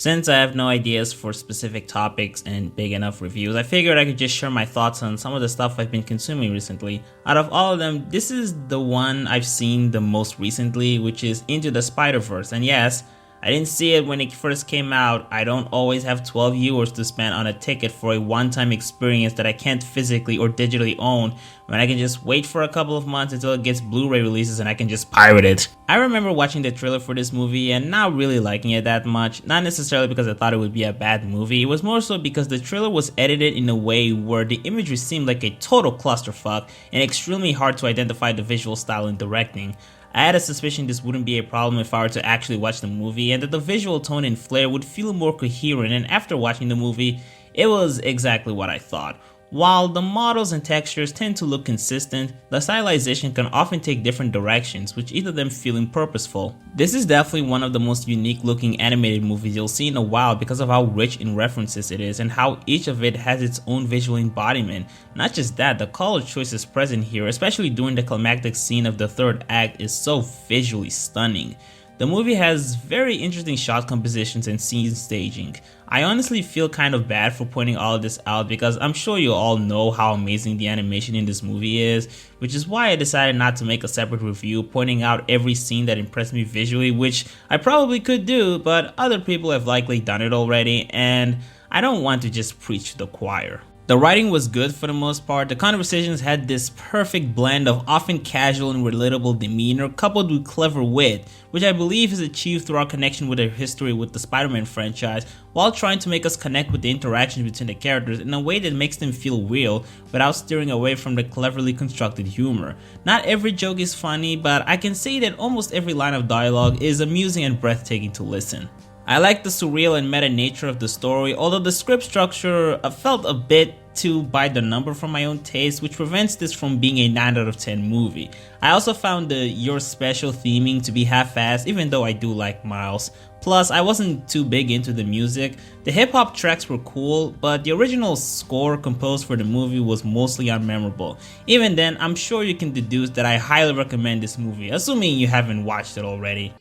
Since I have no ideas for specific topics and big enough reviews, I figured I could just share my thoughts on some of the stuff I've been consuming recently. Out of all of them, this is the one I've seen the most recently, which is Into the Spider-Verse. And yes, I didn't see it when it first came out. I don't always have 12 euros to spend on a ticket for a one-time experience that I can't physically or digitally own, when I can just wait for a couple of months until it gets Blu-ray releases and I can just pirate it. I remember watching the trailer for this movie and not really liking it that much, not necessarily because I thought it would be a bad movie. It was more so because the trailer was edited in a way where the imagery seemed like a total clusterfuck and extremely hard to identify the visual style and directing. I had a suspicion this wouldn't be a problem if I were to actually watch the movie, and that the visual tone and flair would feel more coherent, and after watching the movie, it was exactly what I thought. While the models and textures tend to look consistent, the stylization can often take different directions, with each of them feeling purposeful. This is definitely one of the most unique looking animated movies you'll see in a while because of how rich in references it is and how each of it has its own visual embodiment. Not just that, the color choices present here, especially during the climactic scene of the third act, is so visually stunning. The movie has very interesting shot compositions and scene staging. I honestly feel kind of bad for pointing all of this out because I'm sure you all know how amazing the animation in this movie is, which is why I decided not to make a separate review pointing out every scene that impressed me visually, which I probably could do, but other people have likely done it already, and I don't want to just preach to the choir. The writing was good for the most part. The conversations had this perfect blend of often casual and relatable demeanor coupled with clever wit, which I believe is achieved through our connection with their history with the Spider-Man franchise, while trying to make us connect with the interactions between the characters in a way that makes them feel real without steering away from the cleverly constructed humor. Not every joke is funny, but I can say that almost every line of dialogue is amusing and breathtaking to listen. I like the surreal and meta nature of the story, although the script structure felt a bit too by the number for my own taste, which prevents this from being a 9 out of 10 movie. I also found the You're Special theming to be half-assed, even though I do like Miles. Plus, I wasn't too big into the music. The hip-hop tracks were cool, but the original score composed for the movie was mostly unmemorable. Even then, I'm sure you can deduce that I highly recommend this movie, assuming you haven't watched it already.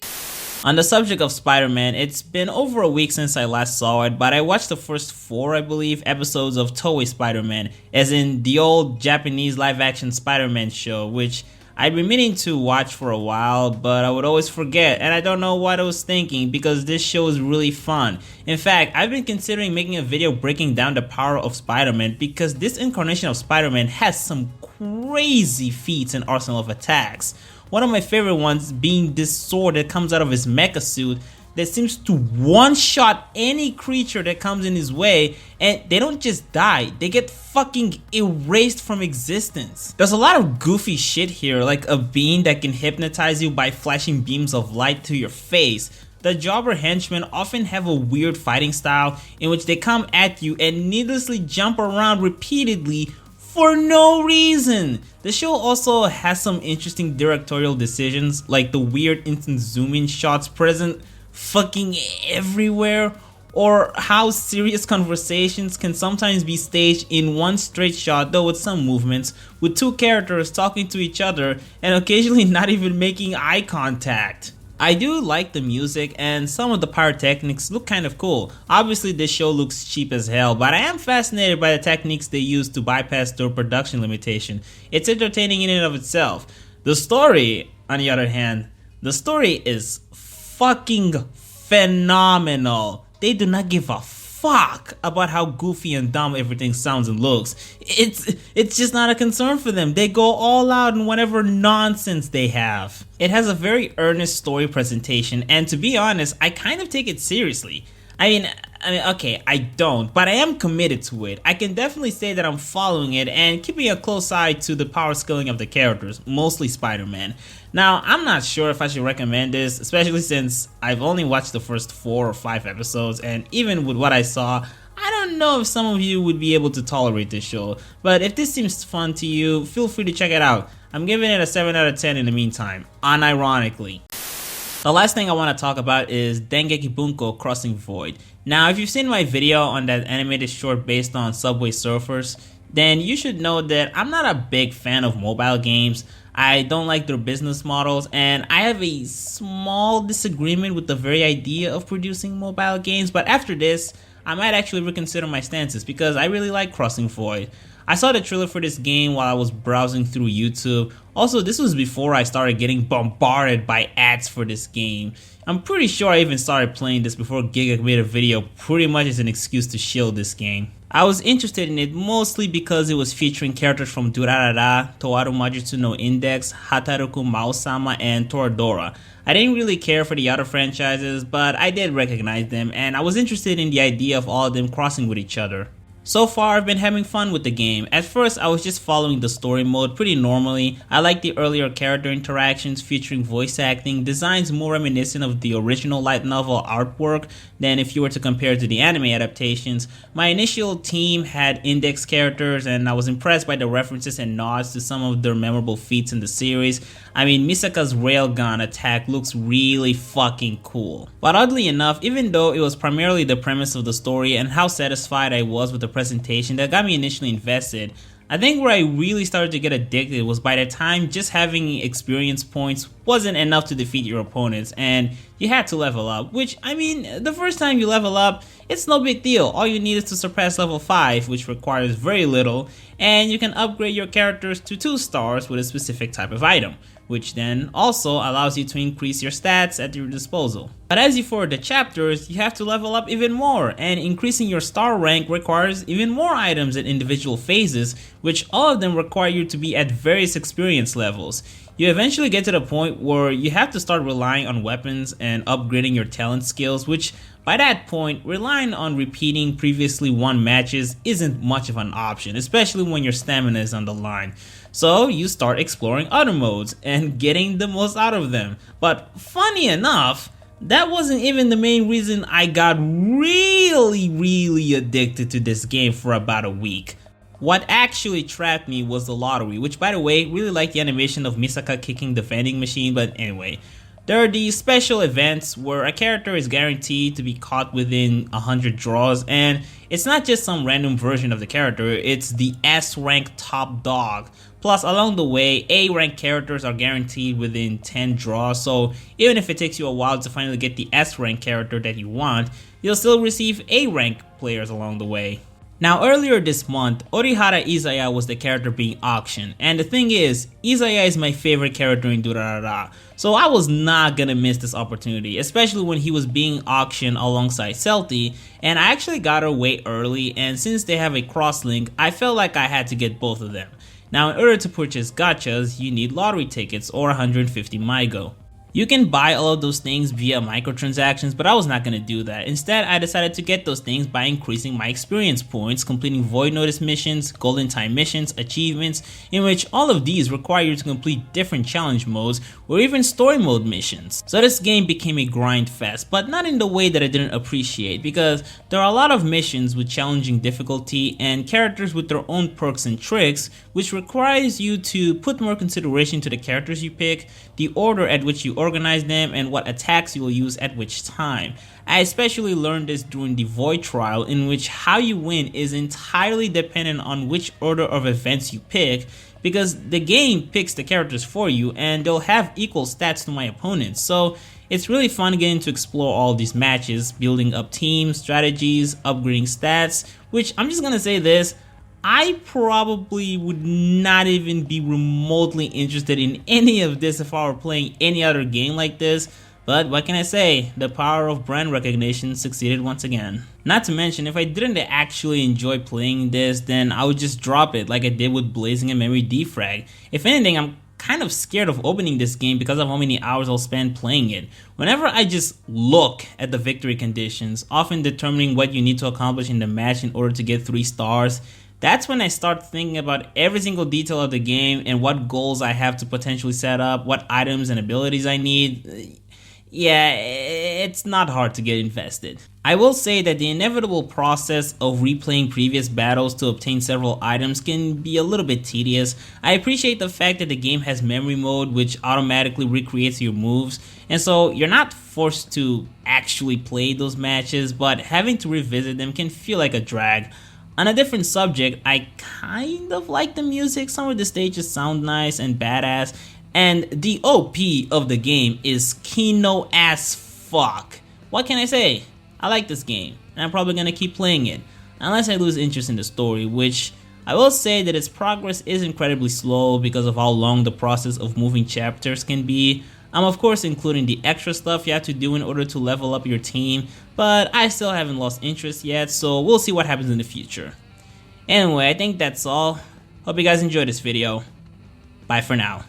On the subject of Spider-Man, it's been over a week since I last saw it, but I watched the first 4, I believe, episodes of TOA SpiderMan, as in the old Japanese live-action Spider-Man show, which I'd been meaning to watch for a while, but I would always forget, and I don't know what I was thinking because this show is really fun. In fact, I've been considering making a video breaking down the power of Spider-Man because this incarnation of Spider-Man has some crazy feats and arsenal of attacks. One of my favorite ones being this sword that comes out of his mecha suit that seems to one-shot any creature that comes in his way, and they don't just die, they get fucking erased from existence. There's a lot of goofy shit here, like a bean that can hypnotize you by flashing beams of light to your face. The jobber henchmen often have a weird fighting style in which they come at you and needlessly jump around repeatedly for no reason. The show also has some interesting directorial decisions, like the weird instant zoom-in shots present fucking everywhere, or how serious conversations can sometimes be staged in one straight shot, though with some movements, with two characters talking to each other and occasionally not even making eye contact. I do like the music, and some of the pyrotechnics look kind of cool. Obviously this show looks cheap as hell, but I am fascinated by the techniques they use to bypass their production limitation. It's entertaining in and of itself. The story, on the other hand, the story is fucking phenomenal. They do not give a fuck about how goofy and dumb everything sounds and looks. It's just not a concern for them. They go all out in whatever nonsense they have. It has a very earnest story presentation, and to be honest, I kind of take it seriously. I mean, okay, I don't, but I am committed to it. I can definitely say that I'm following it and keeping a close eye to the power scaling of the characters, mostly Spider-Man. Now, I'm not sure if I should recommend this, especially since I've only watched the first 4 or 5 episodes, and even with what I saw, I don't know if some of you would be able to tolerate this show. But if this seems fun to you, feel free to check it out. I'm giving it a 7 out of 10 in the meantime, unironically. The last thing I want to talk about is Dengeki Bunko Crossing Void. Now, if you've seen my video on that animated short based on Subway Surfers, then you should know that I'm not a big fan of mobile games. I don't like their business models, and I have a small disagreement with the very idea of producing mobile games, but after this, I might actually reconsider my stances because I really like Crossing Void. I saw the trailer for this game while I was browsing through YouTube. Also, this was before I started getting bombarded by ads for this game. I'm pretty sure I even started playing this before Giga made a video pretty much as an excuse to shield this game. I was interested in it mostly because it was featuring characters from Durarara, Toaru Majutsu no Index, Hataruku Mao-sama, and Toradora. I didn't really care for the other franchises, but I did recognize them, and I was interested in the idea of all of them crossing with each other. So far, I've been having fun with the game. At first, I was just following the story mode pretty normally. I like the earlier character interactions featuring voice acting, designs more reminiscent of the original light novel artwork than if you were to compare to the anime adaptations. My initial team had index characters, and I was impressed by the references and nods to some of their memorable feats in the series. I mean, Misaka's railgun attack looks really fucking cool. But oddly enough, even though it was primarily the premise of the story and how satisfied I was with the presentation that got me initially invested, I think where I really started to get addicted was by the time just having experience points wasn't enough to defeat your opponents and you had to level up, which, I mean, the first time you level up, it's no big deal. All you need is to surpass level 5, which requires very little, and you can upgrade your characters to 2 stars with a specific type of item, which then also allows you to increase your stats at your disposal. But as you forward the chapters, you have to level up even more, and increasing your star rank requires even more items at individual phases, which all of them require you to be at various experience levels. You eventually get to the point where you have to start relying on weapons and upgrading your talent skills, which by that point, relying on repeating previously won matches isn't much of an option, especially when your stamina is on the line. So you start exploring other modes and getting the most out of them. But funny enough, that wasn't even the main reason I got really addicted to this game for about a week. What actually trapped me was the lottery, which, by the way, really liked the animation of Misaka kicking the vending machine, but anyway. There are these special events where a character is guaranteed to be caught within 100 draws, and it's not just some random version of the character, it's the S-rank top dog. Plus, along the way, A-rank characters are guaranteed within 10 draws, so even if it takes you a while to finally get the S-rank character that you want, you'll still receive A-rank players along the way. Now, earlier this month, Orihara Izaya was the character being auctioned, and the thing is, Izaya is my favorite character in Durarara, so I was not gonna miss this opportunity, especially when he was being auctioned alongside Celti, and I actually got her way early, and since they have a cross-link, I felt like I had to get both of them. Now, in order to purchase gachas, you need lottery tickets or 150 Maigo. You can buy all of those things via microtransactions, but I was not going to do that. Instead, I decided to get those things by increasing my experience points, completing Void Notice missions, Golden Time missions, achievements, in which all of these require you to complete different challenge modes or even story mode missions. So this game became a grind fest, but not in the way that I didn't appreciate, because there are a lot of missions with challenging difficulty and characters with their own perks and tricks, which requires you to put more consideration to the characters you pick, the order at which you organize them, and what attacks you will use at which time. I especially learned this during the Void trial, in which how you win is entirely dependent on which order of events you pick, because the game picks the characters for you and they'll have equal stats to my opponents. So it's really fun getting to explore all these matches, building up teams, strategies, upgrading stats, which I'm just gonna say this, I probably would not even be remotely interested in any of this if I were playing any other game like this, but what can I say, the power of brand recognition succeeded once again. Not to mention, if I didn't actually enjoy playing this, then I would just drop it like I did with Blazing and Memory Defrag. If anything, I'm kind of scared of opening this game because of how many hours I'll spend playing it. Whenever I just look at the victory conditions, often determining what you need to accomplish in the match in order to get 3 stars, that's when I start thinking about every single detail of the game and what goals I have to potentially set up, what items and abilities I need. Yeah, it's not hard to get invested. I will say that the inevitable process of replaying previous battles to obtain several items can be a little bit tedious. I appreciate the fact that the game has memory mode, which automatically recreates your moves, and so you're not forced to actually play those matches, but having to revisit them can feel like a drag. On a different subject, I kind of like the music. Some of the stages sound nice and badass, and the OP of the game is Kino as fuck. What can I say? I like this game, and I'm probably gonna keep playing it, unless I lose interest in the story, which I will say that its progress is incredibly slow because of how long the process of moving chapters can be. I'm of course including the extra stuff you have to do in order to level up your team, but I still haven't lost interest yet, so we'll see what happens in the future. Anyway, I think that's all. Hope you guys enjoyed this video. Bye for now.